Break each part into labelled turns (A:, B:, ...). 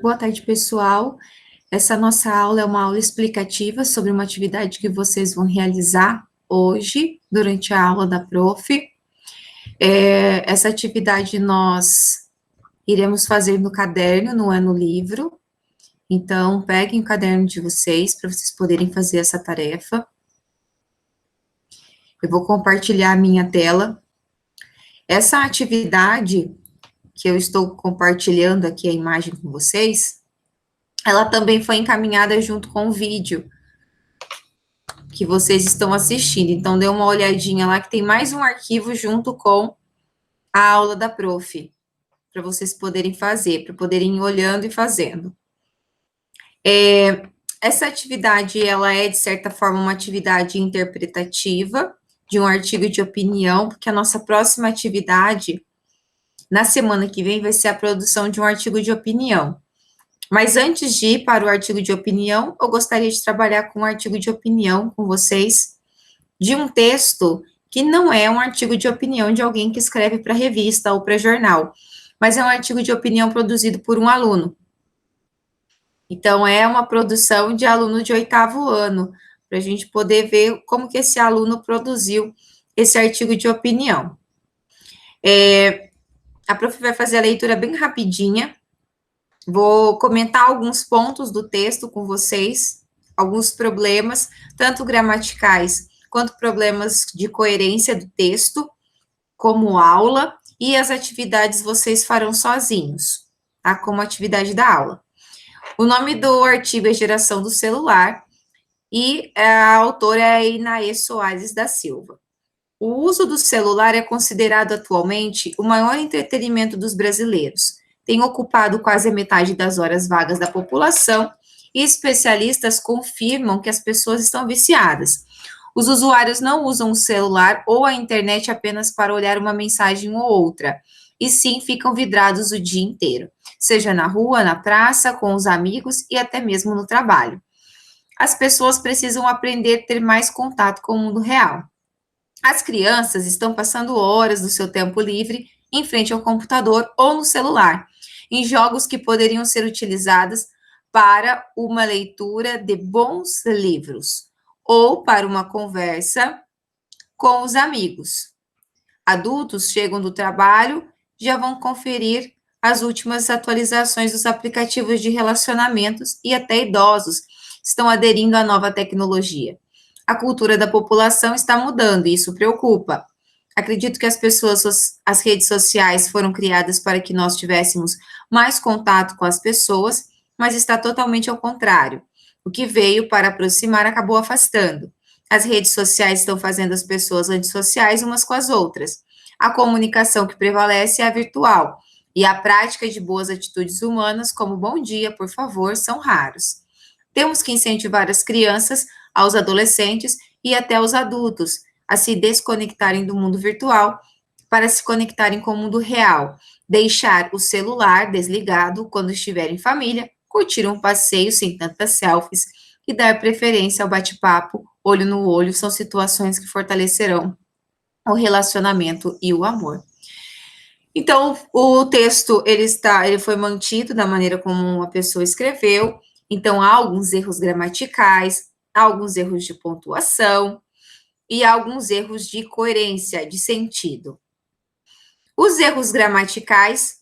A: Boa tarde, pessoal. Essa nossa aula é uma aula explicativa sobre uma atividade que vocês vão realizar hoje, durante a aula da prof. Essa atividade nós iremos fazer no caderno, não é no livro. Então, peguem o caderno de vocês para vocês poderem fazer essa tarefa. Eu vou compartilhar a minha tela. Essa atividade que eu estou compartilhando aqui a imagem com vocês, ela também foi encaminhada junto com o vídeo que vocês estão assistindo. Então, dê uma olhadinha lá que tem mais um arquivo junto com a aula da prof, para vocês poderem fazer, para poderem ir olhando e fazendo. Essa atividade, ela é, de certa forma, uma atividade interpretativa de um artigo de opinião, porque a nossa próxima atividade, na semana que vem, vai ser a produção de um artigo de opinião. Mas antes de ir para o artigo de opinião, eu gostaria de trabalhar com um artigo de opinião com vocês, de um texto que não é um artigo de opinião de alguém que escreve para revista ou para jornal, mas é um artigo de opinião produzido por um aluno. Então, é uma produção de aluno de 8º ano, para a gente poder ver como que esse aluno produziu esse artigo de opinião. A prof vai fazer a leitura bem rapidinha, vou comentar alguns pontos do texto com vocês, alguns problemas, tanto gramaticais quanto problemas de coerência do texto, como aula, e as atividades vocês farão sozinhos, tá? Como atividade da aula. O nome do artigo é Geração do Celular, e a autora é a Inaê Soares da Silva. O uso do celular é considerado atualmente o maior entretenimento dos brasileiros. Tem ocupado quase a metade das horas vagas da população, e especialistas confirmam que as pessoas estão viciadas. Os usuários não usam o celular ou a internet apenas para olhar uma mensagem ou outra, e sim ficam vidrados o dia inteiro, seja na rua, na praça, com os amigos e até mesmo no trabalho. As pessoas precisam aprender a ter mais contato com o mundo real. As crianças estão passando horas do seu tempo livre em frente ao computador ou no celular, em jogos que poderiam ser utilizados para uma leitura de bons livros ou para uma conversa com os amigos. Adultos chegam do trabalho, já vão conferir as últimas atualizações dos aplicativos de relacionamentos e até idosos estão aderindo à nova tecnologia. A cultura da população está mudando e isso preocupa. Acredito que as redes sociais foram criadas para que nós tivéssemos mais contato com as pessoas, mas está totalmente ao contrário. O que veio para aproximar acabou afastando. As redes sociais estão fazendo as pessoas antissociais umas com as outras. A comunicação que prevalece é a virtual, e a prática de boas atitudes humanas, como bom dia, por favor, são raros. Temos que incentivar as crianças, aos adolescentes e até os adultos a se desconectarem do mundo virtual para se conectarem com o mundo real. Deixar o celular desligado quando estiver em família, curtir um passeio sem tantas selfies e dar preferência ao bate-papo, olho no olho, são situações que fortalecerão o relacionamento e o amor. Então, o texto, ele foi mantido da maneira como a pessoa escreveu, então há alguns erros gramaticais, há alguns erros de pontuação e há alguns erros de coerência, de sentido. Os erros gramaticais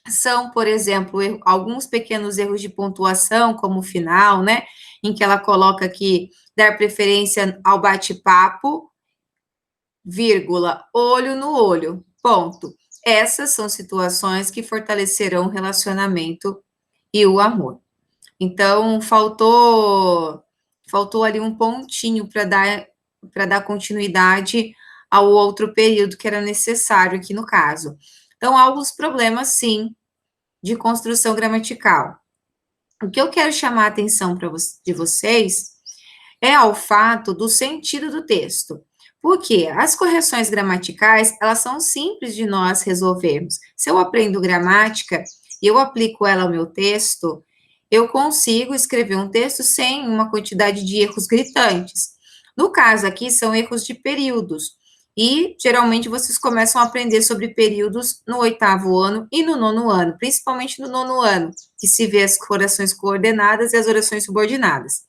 A: são, por exemplo, alguns pequenos erros de pontuação, como o final, né, em que ela coloca que dar preferência ao bate-papo, vírgula, olho no olho, ponto. Essas são situações que fortalecerão o relacionamento e o amor. Então, faltou ali um pontinho para dar continuidade ao outro período que era necessário aqui no caso. Então, há alguns problemas, sim, de construção gramatical. O que eu quero chamar a atenção de vocês é ao fato do sentido do texto. Porque as correções gramaticais, elas são simples de nós resolvermos. Se eu aprendo gramática e eu aplico ela ao meu texto, eu consigo escrever um texto sem uma quantidade de erros gritantes. No caso aqui, são erros de períodos. E, geralmente, vocês começam a aprender sobre períodos no 8º ano e no 9º ano, principalmente no 9º ano, que se vê as orações coordenadas e as orações subordinadas.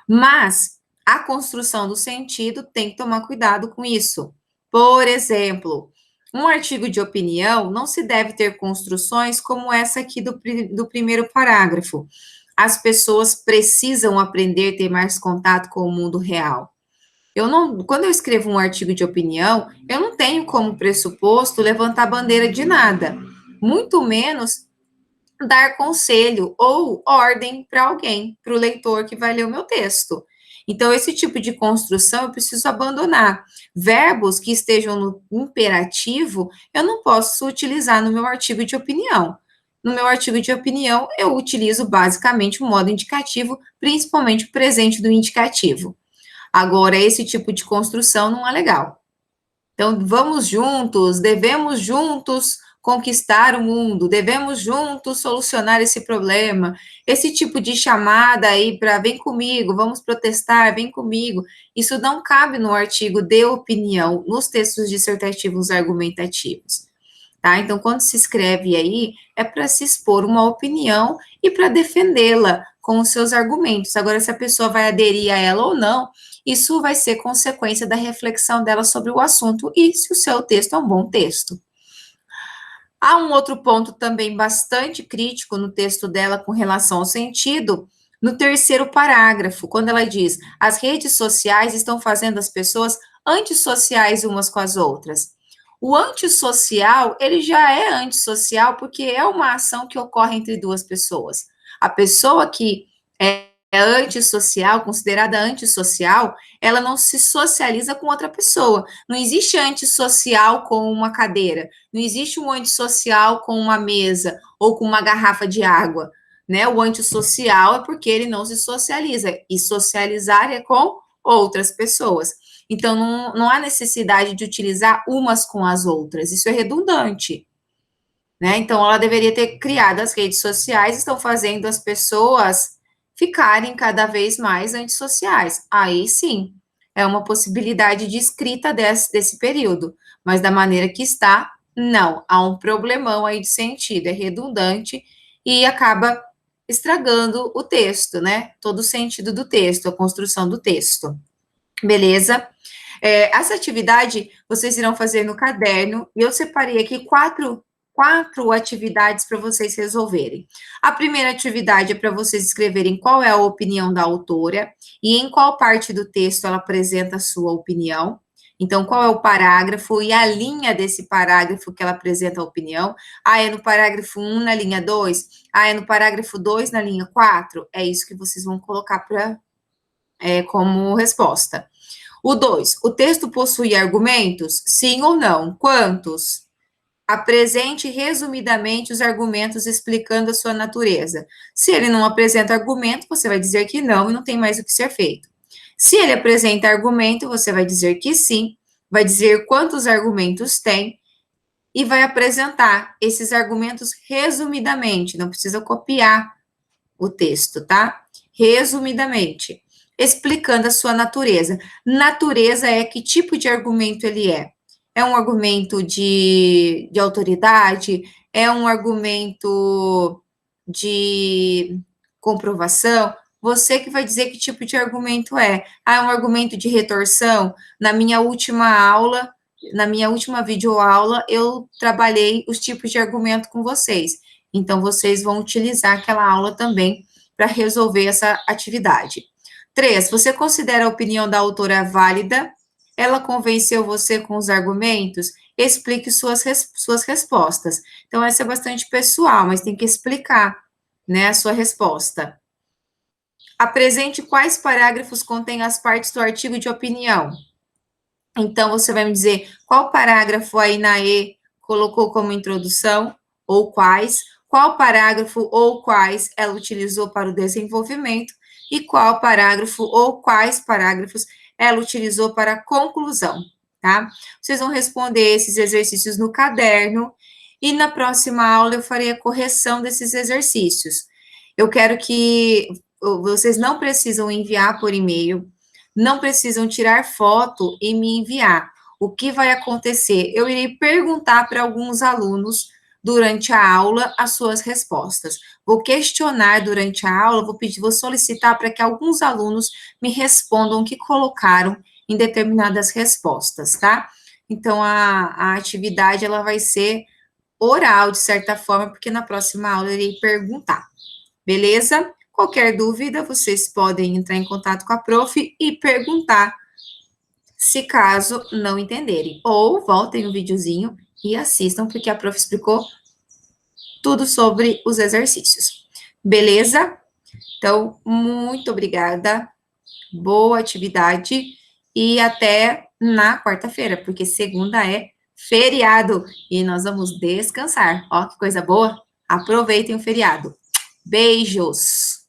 A: Mas, a construção do sentido tem que tomar cuidado com isso. Por exemplo, um artigo de opinião não se deve ter construções como essa aqui do primeiro parágrafo. As pessoas precisam aprender a ter mais contato com o mundo real. Quando eu escrevo um artigo de opinião, eu não tenho como pressuposto levantar bandeira de nada, muito menos dar conselho ou ordem para alguém, para o leitor que vai ler o meu texto. Então, esse tipo de construção eu preciso abandonar. Verbos que estejam no imperativo, eu não posso utilizar no meu artigo de opinião. No meu artigo de opinião, eu utilizo basicamente o modo indicativo, principalmente o presente do indicativo. Agora, esse tipo de construção não é legal. Então, vamos juntos, devemos juntos conquistar o mundo, devemos juntos solucionar esse problema. Esse tipo de chamada aí para vem comigo, vamos protestar, vem comigo, isso não cabe no artigo de opinião, nos textos dissertativos argumentativos. Tá? Então, quando se escreve aí, é para se expor uma opinião e para defendê-la com os seus argumentos. Agora, se a pessoa vai aderir a ela ou não, isso vai ser consequência da reflexão dela sobre o assunto e se o seu texto é um bom texto. Há um outro ponto também bastante crítico no texto dela com relação ao sentido, no terceiro parágrafo, quando ela diz: as redes sociais estão fazendo as pessoas antissociais umas com as outras. O antissocial, ele já é antissocial porque é uma ação que ocorre entre duas pessoas. A pessoa que é antissocial, considerada antissocial, ela não se socializa com outra pessoa. Não existe antissocial com uma cadeira, não existe um antissocial com uma mesa ou com uma garrafa de água, né? O antissocial é porque ele não se socializa, e socializar é com outras pessoas. Então, não há necessidade de utilizar umas com as outras, isso é redundante. Né? Então, ela deveria ter criado as redes sociais, estão fazendo as pessoas ficarem cada vez mais antissociais. Aí sim, é uma possibilidade de escrita desse período, mas da maneira que está, não. Há um problemão aí de sentido, é redundante e acaba estragando o texto, né? Todo o sentido do texto, a construção do texto. Beleza? Essa atividade vocês irão fazer no caderno, e eu separei aqui quatro atividades para vocês resolverem. A primeira atividade é para vocês escreverem qual é a opinião da autora e em qual parte do texto ela apresenta a sua opinião. Então, qual é o parágrafo e a linha desse parágrafo que ela apresenta a opinião. É no parágrafo 1, na linha 2? É no parágrafo 2, na linha 4? É isso que vocês vão colocar como resposta. O 2, o texto possui argumentos? Sim ou não? Quantos? Apresente resumidamente os argumentos explicando a sua natureza. Se ele não apresenta argumento, você vai dizer que não e não tem mais o que ser feito. Se ele apresenta argumento, você vai dizer que sim, vai dizer quantos argumentos tem e vai apresentar esses argumentos resumidamente, não precisa copiar o texto, tá? Resumidamente, explicando a sua natureza. Natureza é que tipo de argumento ele é? É um argumento de autoridade? É um argumento de comprovação? Você que vai dizer que tipo de argumento é. É um argumento de retorção? Na minha última videoaula, eu trabalhei os tipos de argumento com vocês. Então, vocês vão utilizar aquela aula também para resolver essa atividade. 3, você considera a opinião da autora válida? Ela convenceu você com os argumentos? Explique suas respostas. Então, essa é bastante pessoal, mas tem que explicar, né, a sua resposta. Apresente quais parágrafos contêm as partes do artigo de opinião. Então, você vai me dizer qual parágrafo aí na E colocou como introdução, ou qual parágrafo ou quais ela utilizou para o desenvolvimento, e qual parágrafo ou quais parágrafos ela utilizou para a conclusão, tá? Vocês vão responder esses exercícios no caderno, e na próxima aula eu farei a correção desses exercícios. Eu quero que vocês não precisam enviar por e-mail, não precisam tirar foto e me enviar. O que vai acontecer? Eu irei perguntar para alguns alunos durante a aula as suas respostas. Vou questionar durante a aula, vou solicitar para que alguns alunos me respondam o que colocaram em determinadas respostas, tá? Então, a atividade, ela vai ser oral, de certa forma, porque na próxima aula eu irei perguntar, beleza? Qualquer dúvida, vocês podem entrar em contato com a prof e perguntar, se caso não entenderem. Ou voltem o videozinho e assistam, porque a prof explicou tudo sobre os exercícios. Beleza? Então, muito obrigada, boa atividade e até na quarta-feira, porque segunda é feriado e nós vamos descansar. Ó, que coisa boa! Aproveitem o feriado. Beijos!